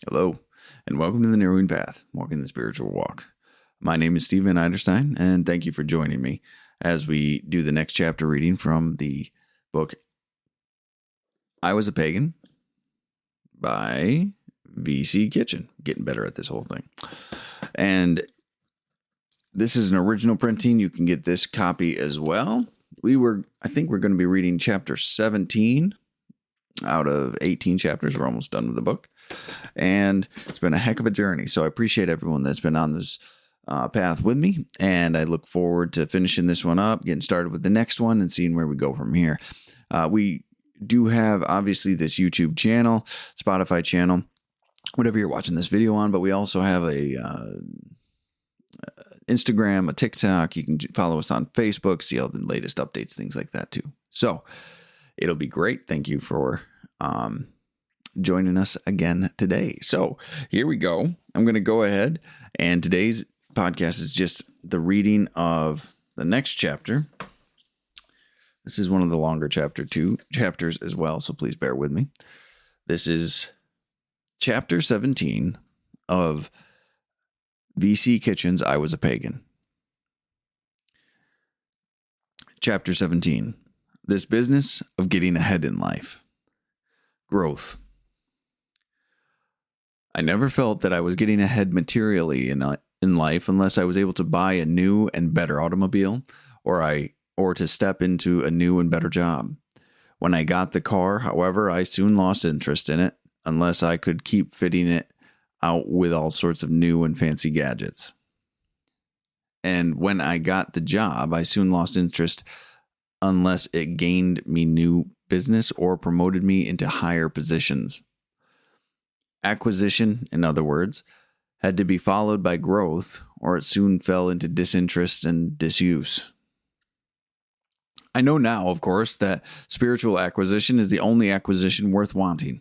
Hello, and welcome to the Narrowing Path, Walking the Spiritual Walk. My name is Stephen Eiderstein, and thank you for joining me as we do the next chapter reading from the book I Was a Pagan by V.C. Kitchen. Getting better at this whole thing. And this is an original printing. You can get this copy as well. I think we're going to be reading chapter 17 out of 18 chapters. We're almost done with the book. And it's been a heck of a journey. So I appreciate everyone that's been on this path with me. And I look forward to finishing this one up, getting started with the next one, and seeing where we go from here. We do have, obviously, this YouTube channel, Spotify channel, whatever you're watching this video on. But we also have a Instagram, a TikTok. You can follow us on Facebook, see all the latest updates, things like that too. So it'll be great. Thank you for joining us again today. So here we go. I'm going to go ahead, and today's podcast is just the reading of the next chapter. This is one of the longer chapters as well, so please bear with me. This is chapter 17 of V.C. Kitchen's I Was a Pagan. Chapter 17. This business of getting ahead in life. Growth. I never felt that I was getting ahead materially in life unless I was able to buy a new and better automobile or to step into a new and better job. When I got the car, however, I soon lost interest in it unless I could keep fitting it out with all sorts of new and fancy gadgets. And when I got the job, I soon lost interest unless it gained me new business or promoted me into higher positions. Acquisition, in other words, had to be followed by growth, or it soon fell into disinterest and disuse. I know now, of course, that spiritual acquisition is the only acquisition worth wanting,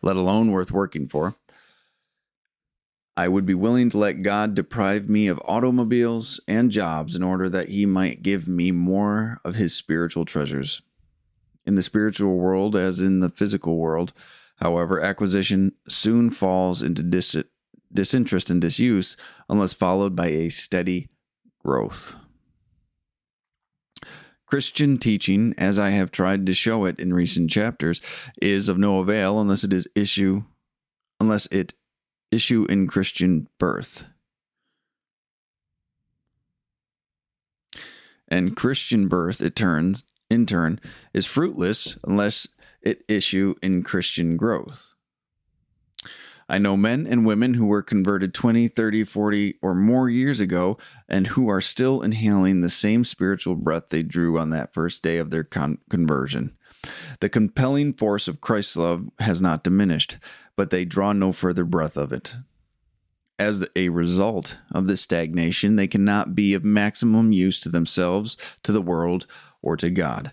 let alone worth working for. I would be willing to let God deprive me of automobiles and jobs in order that He might give me more of His spiritual treasures. In the spiritual world, as in the physical world, however, acquisition soon falls into disinterest and disuse unless followed by a steady growth. Christian teaching, as I have tried to show it in recent chapters, is of no avail unless it issue in Christian birth. And Christian birth, in turn, is fruitless unless it issue in Christian growth. I know men and women who were converted 20, 30, 40, or more years ago and who are still inhaling the same spiritual breath they drew on that first day of their conversion. The compelling force of Christ's love has not diminished, but they draw no further breath of it. As a result of this stagnation, they cannot be of maximum use to themselves, to the world, or to God.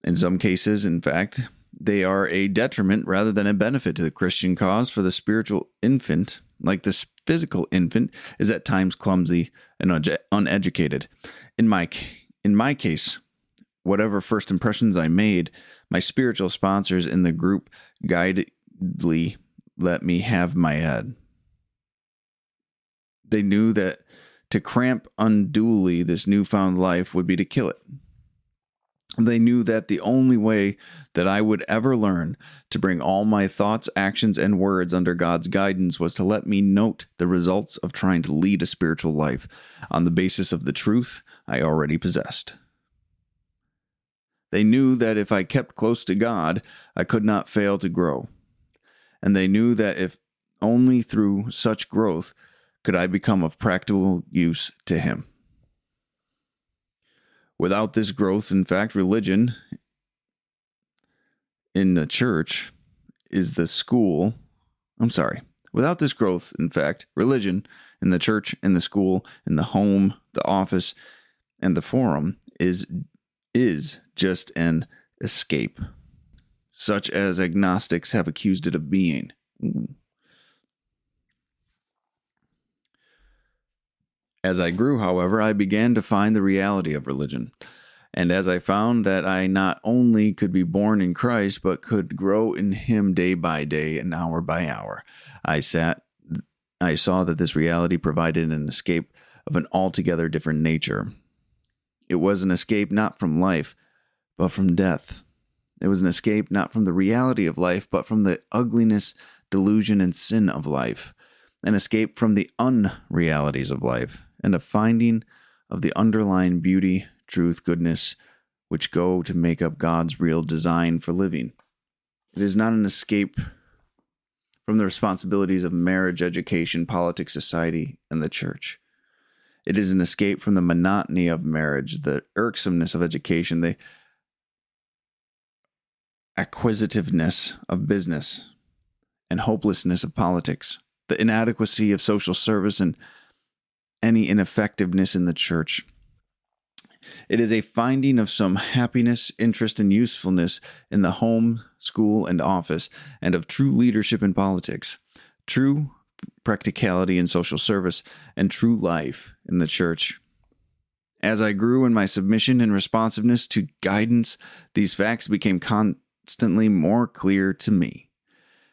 In some cases, in fact, they are a detriment rather than a benefit to the Christian cause, for the spiritual infant, like the physical infant, is at times clumsy and uneducated. In my case, whatever first impressions I made, my spiritual sponsors in the group guidedly let me have my head. They knew that to cramp unduly this newfound life would be to kill it. They knew that the only way that I would ever learn to bring all my thoughts, actions, and words under God's guidance was to let me note the results of trying to lead a spiritual life on the basis of the truth I already possessed. They knew that if I kept close to God, I could not fail to grow. And they knew that if only through such growth could I become of practical use to Him. Without this growth, in fact, religion in the church is the school. Without this growth, in fact, religion in the church, in the school, in the home, the office, and the forum is just an escape, such as agnostics have accused it of being. As I grew, however, I began to find the reality of religion, And as I found that I not only could be born in Christ, but could grow in Him day by day and hour by hour, I saw that this reality provided an escape of an altogether different nature. It was an escape not from life, but from death. It was an escape not from the reality of life, but from the ugliness, delusion, and sin of life. An escape from the unrealities of life, and a finding of the underlying beauty, truth, goodness, which go to make up God's real design for living. It is not an escape from the responsibilities of marriage, education, politics, society, and the church. It is an escape from the monotony of marriage, the irksomeness of education, the acquisitiveness of business, and hopelessness of politics, the inadequacy of social service, and any ineffectiveness in the church. It is a finding of some happiness, interest, and usefulness in the home, school, and office, and of true leadership in politics, true practicality in social service, and true life in the church. As I grew in my submission and responsiveness to guidance, these facts became constantly more clear to me.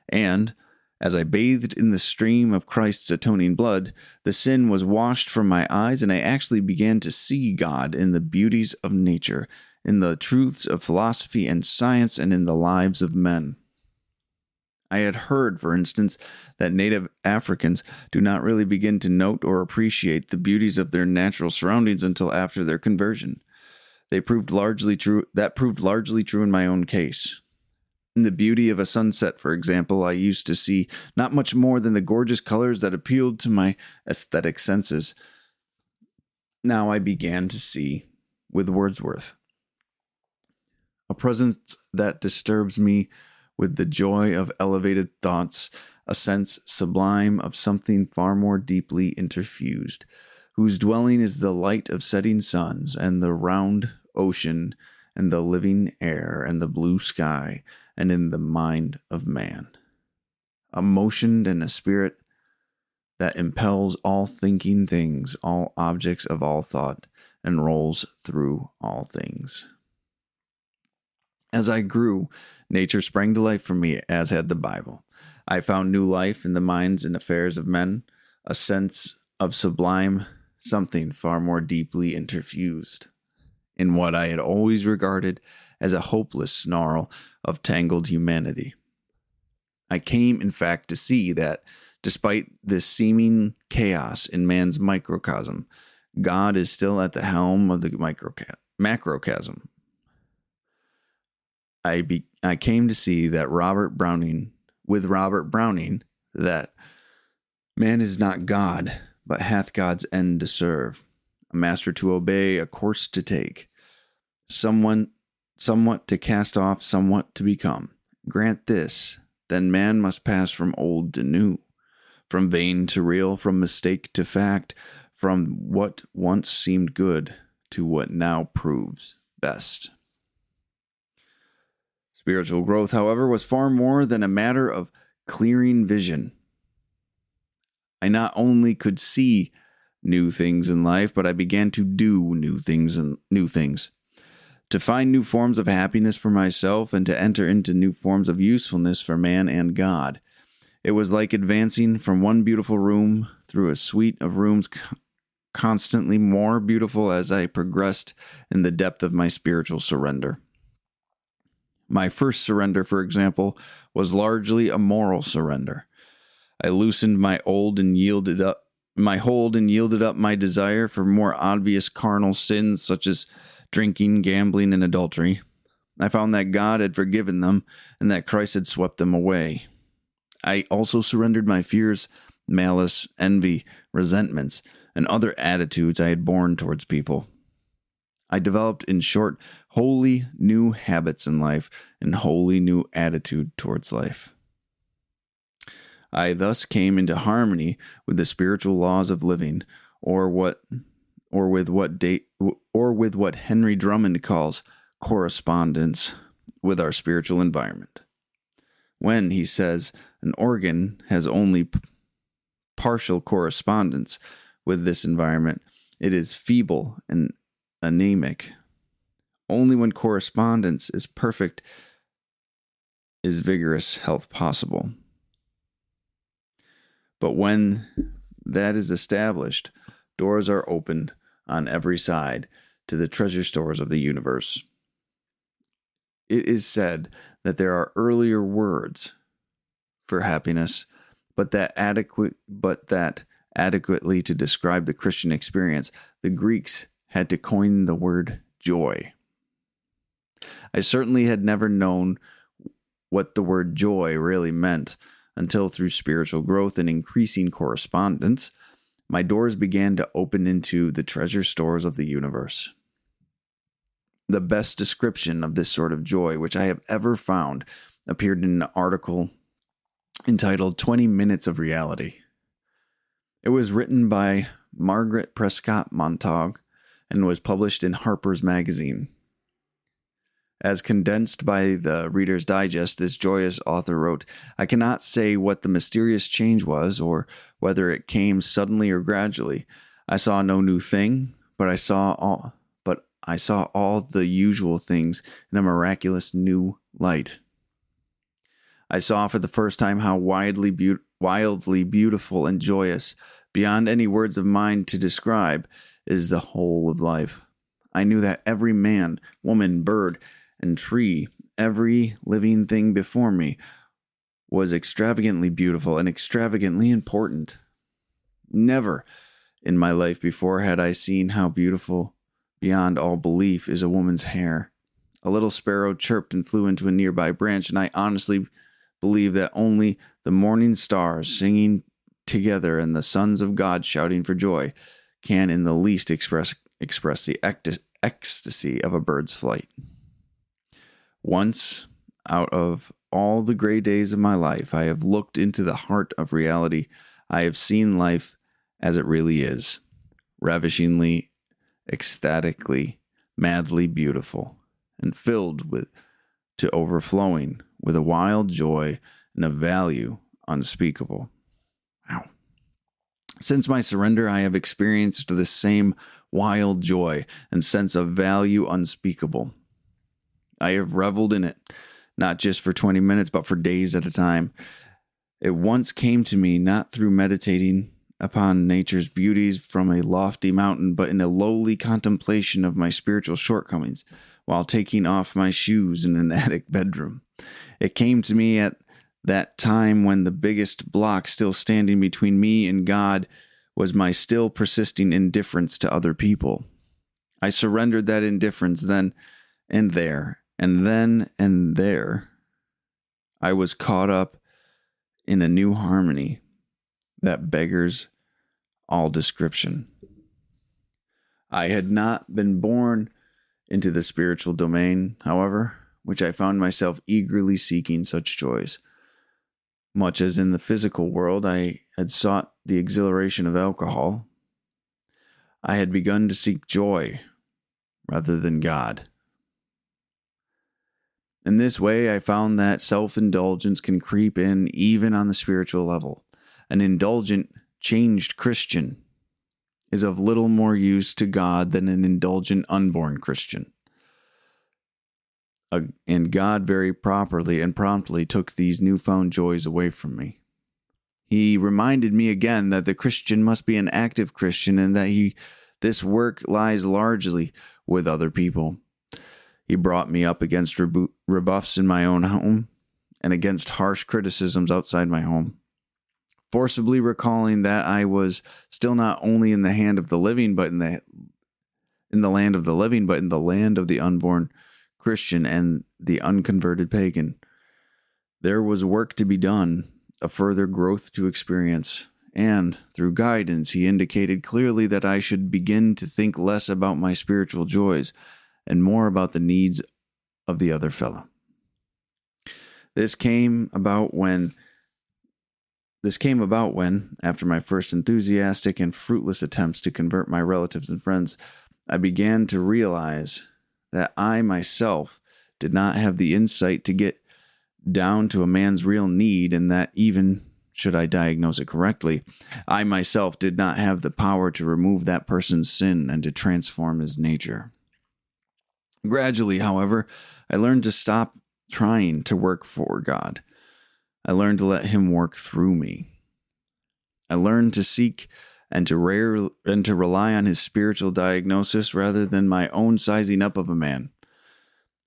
And as I bathed in the stream of Christ's atoning blood, the sin was washed from my eyes, and I actually began to see God in the beauties of nature, in the truths of philosophy and science, and in the lives of men. I had heard, for instance, that native Africans do not really begin to note or appreciate the beauties of their natural surroundings until after their conversion. That proved largely true in my own case. In the beauty of a sunset, for example, I used to see not much more than the gorgeous colors that appealed to my aesthetic senses. Now I began to see, with Wordsworth, a presence that disturbs me with the joy of elevated thoughts, a sense sublime of something far more deeply interfused, whose dwelling is the light of setting suns, and the round ocean, and the living air, and the blue sky, and in the mind of man. A motion and a spirit that impels all thinking things, all objects of all thought, and rolls through all things. As I grew, nature sprang to life for me, as had the Bible. I found new life in the minds and affairs of men, a sense of sublime something far more deeply interfused in what I had always regarded as a hopeless snarl of tangled humanity. I came, in fact, to see that, despite this seeming chaos in man's microcosm, God is still at the helm of the macrocosm. I came to see that Robert Browning, that man is not God, but hath God's end to serve, a master to obey, a course to take, somewhat to cast off, somewhat to become. Grant this, then man must pass from old to new, from vain to real, from mistake to fact, from what once seemed good to what now proves best. Spiritual growth, however, was far more than a matter of clearing vision. I not only could see new things in life, but I began to do new things, to find new forms of happiness for myself, and to enter into new forms of usefulness for man and God. It was like advancing from one beautiful room through a suite of rooms constantly more beautiful as I progressed in the depth of my spiritual surrender. My first surrender, for example, was largely a moral surrender. I loosened my hold and yielded up my desire for more obvious carnal sins such as drinking, gambling, and adultery. I found that God had forgiven them and that Christ had swept them away. I also surrendered my fears, malice, envy, resentments, and other attitudes I had borne towards people. I developed, in short, wholly new habits in life and wholly new attitude towards life. I thus came into harmony with the spiritual laws of living, or with what Henry Drummond calls correspondence with our spiritual environment. When, he says, an organ has only partial correspondence with this environment, it is feeble and anemic. Only when correspondence is perfect is vigorous health possible. But when that is established, doors are opened on every side to the treasure stores of the universe. It is said that there are earlier words for happiness, but that adequately to describe the Christian experience, the Greeks had to coin the word joy. I certainly had never known what the word joy really meant until through spiritual growth and increasing correspondence, my doors began to open into the treasure stores of the universe. The best description of this sort of joy which I have ever found appeared in an article entitled 20 Minutes of Reality. It was written by Margaret Prescott Montague and was published in Harper's Magazine. As condensed by the Reader's Digest, this joyous author wrote, "I cannot say what the mysterious change was, or whether it came suddenly or gradually. I saw no new thing, but I saw all the usual things in a miraculous new light. I saw for the first time how wildly beautiful and joyous, beyond any words of mine to describe, is the whole of life. I knew that every man, woman, bird, and tree, every living thing before me, was extravagantly beautiful and extravagantly important. Never in my life before had I seen how beautiful, beyond all belief, is a woman's hair. A little sparrow chirped and flew into a nearby branch, and I honestly believe that only the morning stars singing together and the sons of God shouting for joy can in the least express the ecstasy of a bird's flight. Once, out of all the gray days of my life, I have looked into the heart of reality. I have seen life as it really is, ravishingly, ecstatically, madly beautiful, and filled to overflowing with a wild joy and a value unspeakable. Wow. Since my surrender, I have experienced the same wild joy and sense of value unspeakable. I have reveled in it, not just for 20 minutes, but for days at a time. It once came to me not through meditating upon nature's beauties from a lofty mountain, but in a lowly contemplation of my spiritual shortcomings, while taking off my shoes in an attic bedroom. It came to me at that time when the biggest block still standing between me and God was my still persisting indifference to other people. I surrendered that indifference then and there. And then and there, I was caught up in a new harmony that beggars all description. I had not been born into the spiritual domain, however, which I found myself eagerly seeking such joys. Much as in the physical world I had sought the exhilaration of alcohol, I had begun to seek joy rather than God. In this way, I found that self-indulgence can creep in even on the spiritual level. An indulgent, changed Christian is of little more use to God than an indulgent, unborn Christian. And God very properly and promptly took these newfound joys away from me. He reminded me again that the Christian must be an active Christian and that this work lies largely with other people. He brought me up against rebuffs in my own home and against harsh criticisms outside my home, forcibly recalling that I was still not only in the hand of the living, but in the land of the living, but in the land of the unborn Christian and the unconverted pagan. There was work to be done, a further growth to experience, and through guidance, he indicated clearly that I should begin to think less about my spiritual joys and more about the needs of the other fellow. This came about when, after my first enthusiastic and fruitless attempts to convert my relatives and friends, I began to realize that I myself did not have the insight to get down to a man's real need, and that even should I diagnose it correctly, I myself did not have the power to remove that person's sin and to transform his nature. Gradually, however, I learned to stop trying to work for God. I learned to let Him work through me. I learned to seek and to rely on His spiritual diagnosis rather than my own sizing up of a man.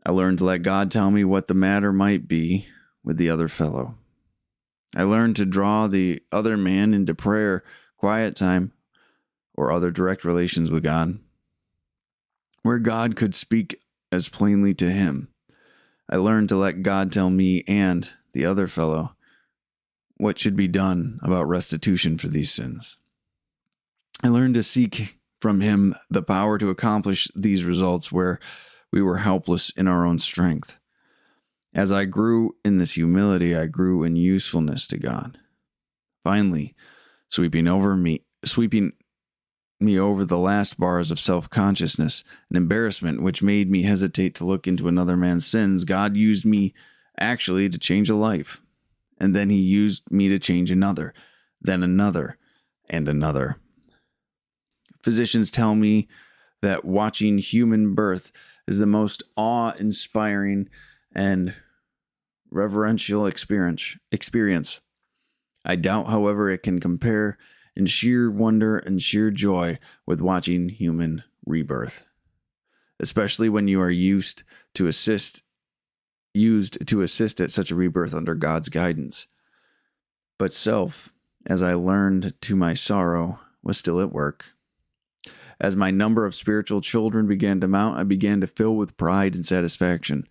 I learned to let God tell me what the matter might be with the other fellow. I learned to draw the other man into prayer, quiet time, or other direct relations with God, where God could speak as plainly to him. I learned to let God tell me and the other fellow what should be done about restitution for these sins. I learned to seek from Him the power to accomplish these results where we were helpless in our own strength. As I grew in this humility, I grew in usefulness to God. Finally, sweeping me over the last bars of self-consciousness and embarrassment which made me hesitate to look into another man's sins, God used me actually to change a life. And then He used me to change another, then another, and another. Physicians tell me that watching human birth is the most awe-inspiring and reverential experience. I doubt, however, it can compare in sheer wonder and sheer joy with watching human rebirth, especially when you are used to assist at such a rebirth under God's guidance. But self, as I learned to my sorrow, was still at work. As my number of spiritual children began to mount, I began to fill with pride and satisfaction.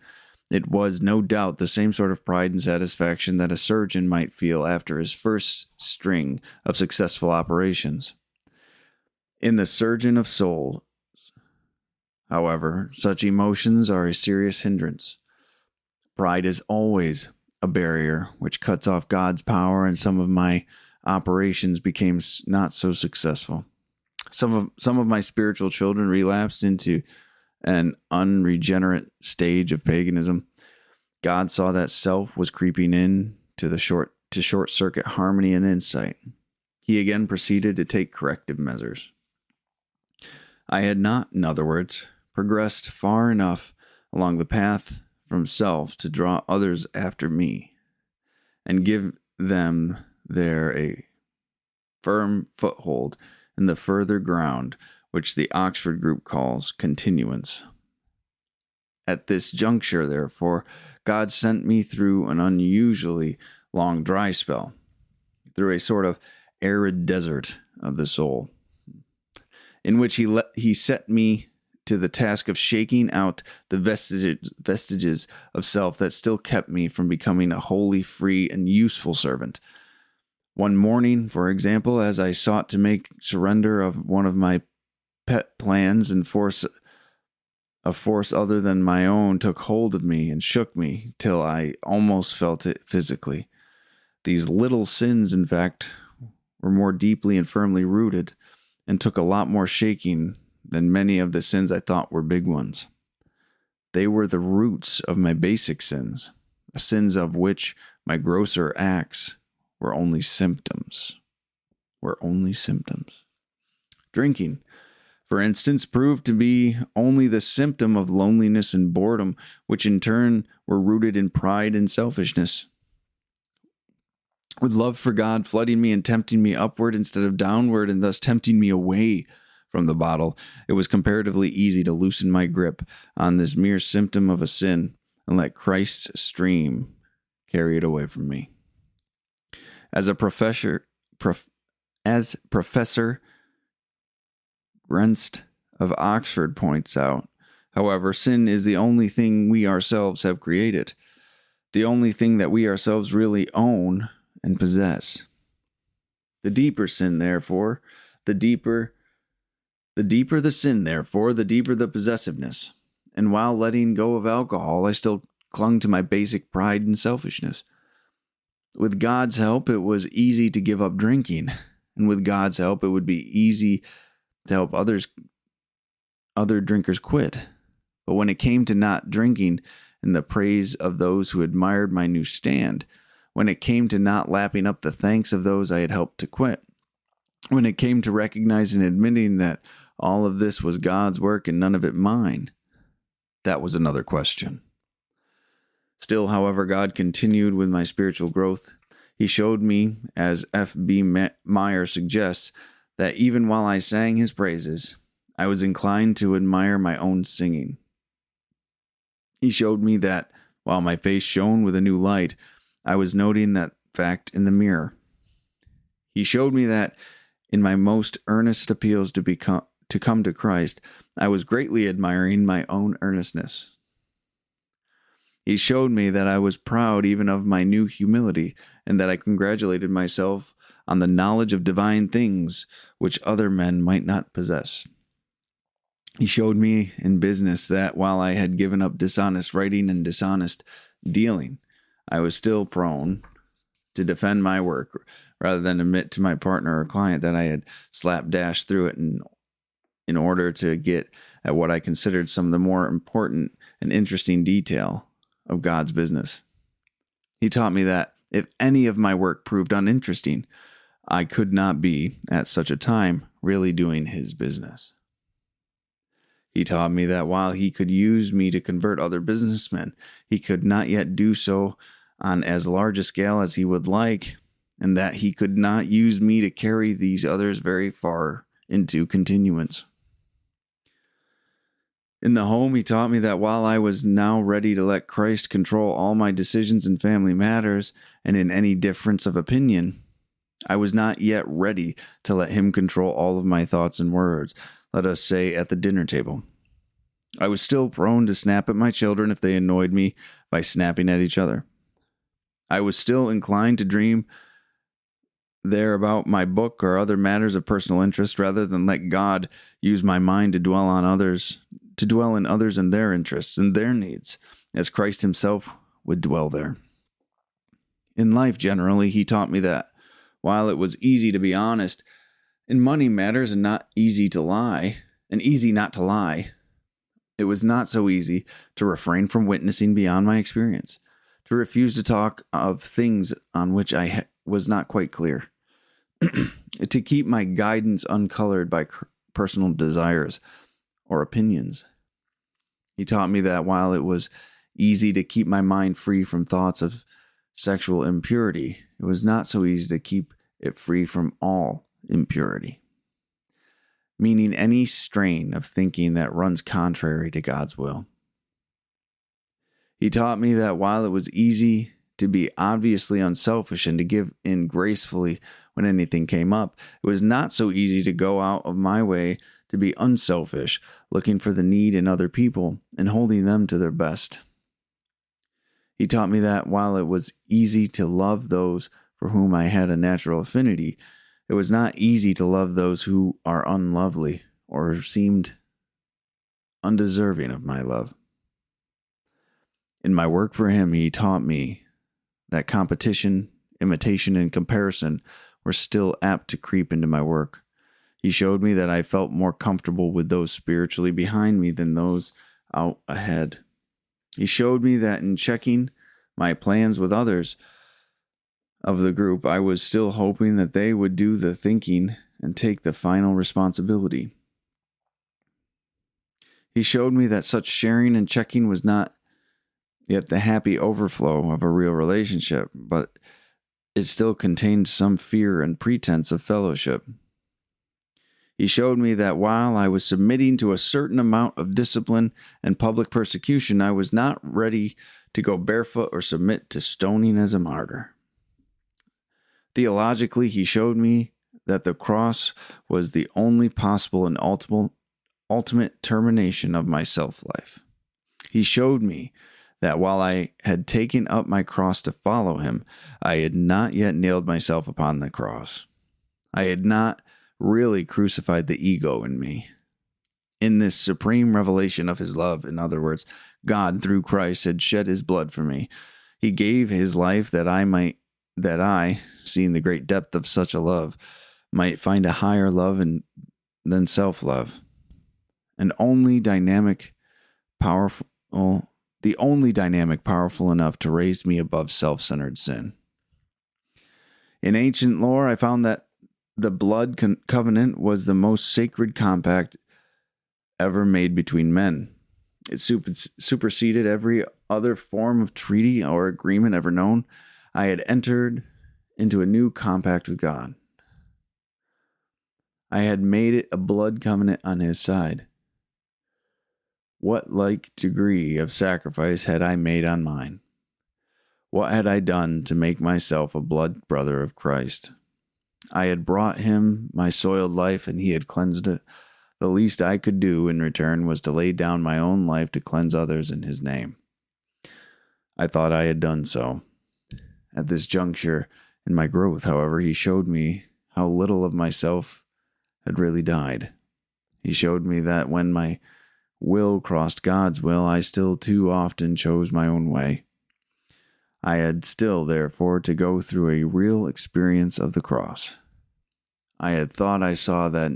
It was no doubt the same sort of pride and satisfaction that a surgeon might feel after his first string of successful operations. In the surgeon of souls, however, such emotions are a serious hindrance. Pride is always a barrier which cuts off God's power, and some of my operations became not so successful. Some of my spiritual children relapsed into an unregenerate stage of paganism. God saw that self was creeping in to short circuit harmony and insight. He again proceeded to take corrective measures. I had not, in other words, progressed far enough along the path from self to draw others after me and give them there a firm foothold in the further ground which the Oxford group calls continuance. At this juncture, therefore, God sent me through an unusually long dry spell, through a sort of arid desert of the soul, in which he set me to the task of shaking out the vestiges of self that still kept me from becoming a wholly free and useful servant. One morning, for example, as I sought to make surrender of one of my pet plans and a force other than my own took hold of me and shook me till I almost felt it physically. These little sins, in fact, were more deeply and firmly rooted and took a lot more shaking than many of the sins I thought were big ones. They were the roots of my basic sins, sins of which my grosser acts were only symptoms. Drinking, for instance, proved to be only the symptom of loneliness and boredom, which in turn were rooted in pride and selfishness. With love for God flooding me and tempting me upward instead of downward, and thus tempting me away from the bottle, it was comparatively easy to loosen my grip on this mere symptom of a sin and let Christ's stream carry it away from me. As Professor Grenst of Oxford points out, however, sin is the only thing we ourselves have created, the only thing that we ourselves really own and possess. The deeper the sin, therefore, the deeper the possessiveness. And while letting go of alcohol, I still clung to my basic pride and selfishness. With God's help, it was easy to give up drinking, and with God's help, it would be easy to help other drinkers quit. But when it came to not drinking in the praise of those who admired my new stand, when it came to not lapping up the thanks of those I had helped to quit, when it came to recognizing and admitting that all of this was God's work and none of it mine, That was another question. Still, however, God continued with my spiritual growth. He showed me, as F.B. Meyer suggests, that even while I sang his praises, I was inclined to admire my own singing. He showed me that, while my face shone with a new light, I was noting that fact in the mirror. He showed me that, in my most earnest appeals to come to Christ, I was greatly admiring my own earnestness. He showed me that I was proud even of my new humility, and that I congratulated myself on the knowledge of divine things which other men might not possess. He showed me in business that while I had given up dishonest writing and dishonest dealing, I was still prone to defend my work rather than admit to my partner or client that I had slapdash through it in order to get at what I considered some of the more important and interesting detail of God's business. He taught me that if any of my work proved uninteresting, I could not be, at such a time, really doing his business. He taught me that while he could use me to convert other businessmen, he could not yet do so on as large a scale as he would like, and that he could not use me to carry these others very far into continuance. In the home, he taught me that while I was now ready to let Christ control all my decisions in family matters and in any difference of opinion, I was not yet ready to let him control all of my thoughts and words, let us say at the dinner table. I was still prone to snap at my children if they annoyed me by snapping at each other. I was still inclined to dream there about my book or other matters of personal interest rather than let God use my mind to dwell in others and their interests and their needs, as Christ himself would dwell there. In life generally, he taught me that while it was easy to be honest in money matters and easy not to lie, it was not so easy to refrain from witnessing beyond my experience, to refuse to talk of things on which I was not quite clear, to keep my guidance uncolored by personal desires or opinions. He taught me that while it was easy to keep my mind free from thoughts of sexual impurity, it was not so easy to keep it free from all impurity, meaning any strain of thinking that runs contrary to God's will. He taught me that while it was easy to be obviously unselfish and to give in gracefully when anything came up, it was not so easy to go out of my way to be unselfish, looking for the need in other people and holding them to their best. He taught me that while it was easy to love those for whom I had a natural affinity, it was not easy to love those who are unlovely or seemed undeserving of my love. In my work for him, he taught me that competition, imitation, and comparison were still apt to creep into my work. He showed me that I felt more comfortable with those spiritually behind me than those out ahead. He showed me that in checking my plans with others of the group, I was still hoping that they would do the thinking and take the final responsibility. He showed me that such sharing and checking was not yet the happy overflow of a real relationship, but it still contained some fear and pretense of fellowship. He showed me that while I was submitting to a certain amount of discipline and public persecution, I was not ready to go barefoot or submit to stoning as a martyr. Theologically, he showed me that the cross was the only possible and ultimate termination of my self-life. He showed me that while I had taken up my cross to follow him, I had not yet nailed myself upon the cross. I had not really crucified the ego in me. In this supreme revelation of his love, in other words, God through Christ had shed his blood for me. He gave his life that I, seeing the great depth of such a love, might find a higher love than self-love. The only dynamic powerful enough to raise me above self-centered sin. In ancient lore, I found that the blood covenant was the most sacred compact ever made between men. It superseded every other form of treaty or agreement ever known. I had entered into a new compact with God. I had made it a blood covenant on his side. What like degree of sacrifice had I made on mine? What had I done to make myself a blood brother of Christ? I had brought him my soiled life, and he had cleansed it. The least I could do in return was to lay down my own life to cleanse others in his name. I thought I had done so. At this juncture in my growth, however, he showed me how little of myself had really died. He showed me that when my will crossed God's will, I still too often chose my own way. I had still, therefore, to go through a real experience of the cross. I had thought I saw that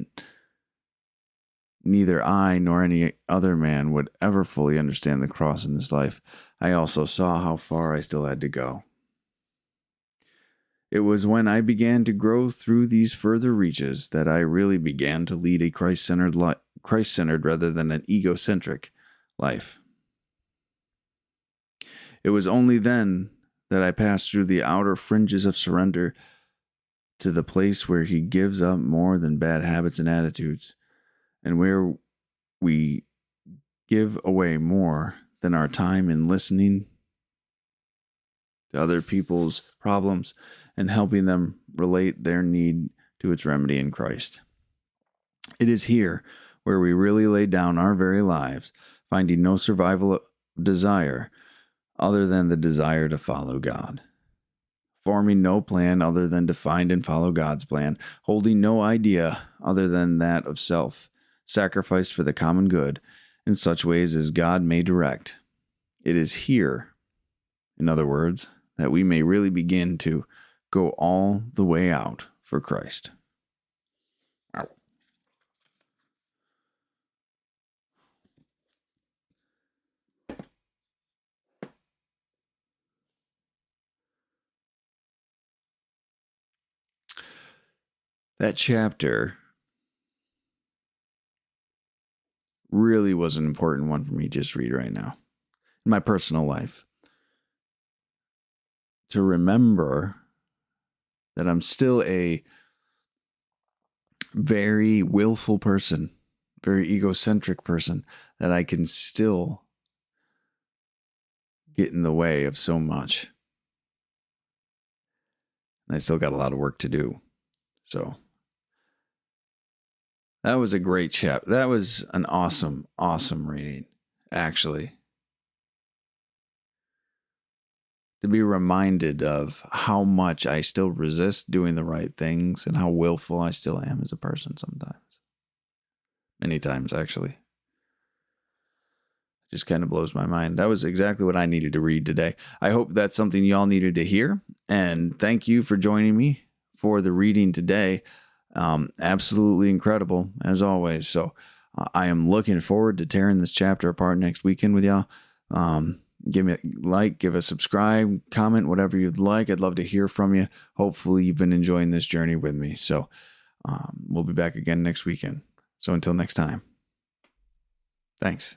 neither I nor any other man would ever fully understand the cross in this life. I also saw how far I still had to go. It was when I began to grow through these further reaches that I really began to lead a Christ-centered rather than an egocentric life. It was only then that I passed through the outer fringes of surrender to the place where he gives up more than bad habits and attitudes, and where we give away more than our time in listening to other people's problems and helping them relate their need to its remedy in Christ. It is here where we really lay down our very lives, finding no survival desire other than the desire to follow God, forming no plan other than to find and follow God's plan, holding no idea other than that of self, sacrificed for the common good in such ways as God may direct. It is here, in other words, that we may really begin to go all the way out for Christ. That chapter really was an important one for me to just read right now in my personal life. To remember that I'm still a very willful person, very egocentric person, that I can still get in the way of so much. And I still got a lot of work to do. So that was a great chapter. That was an awesome, awesome reading, actually. To be reminded of how much I still resist doing the right things and how willful I still am as a person sometimes. Many times, actually. Just kind of blows my mind. That was exactly what I needed to read today. I hope that's something y'all needed to hear. And thank you for joining me for the reading today. Absolutely incredible, as always. So I am looking forward to tearing this chapter apart next weekend with y'all. Give me a like, give a subscribe, comment, whatever you'd like. I'd love to hear from you. Hopefully you've been enjoying this journey with me. So we'll be back again next weekend. So until next time, thanks.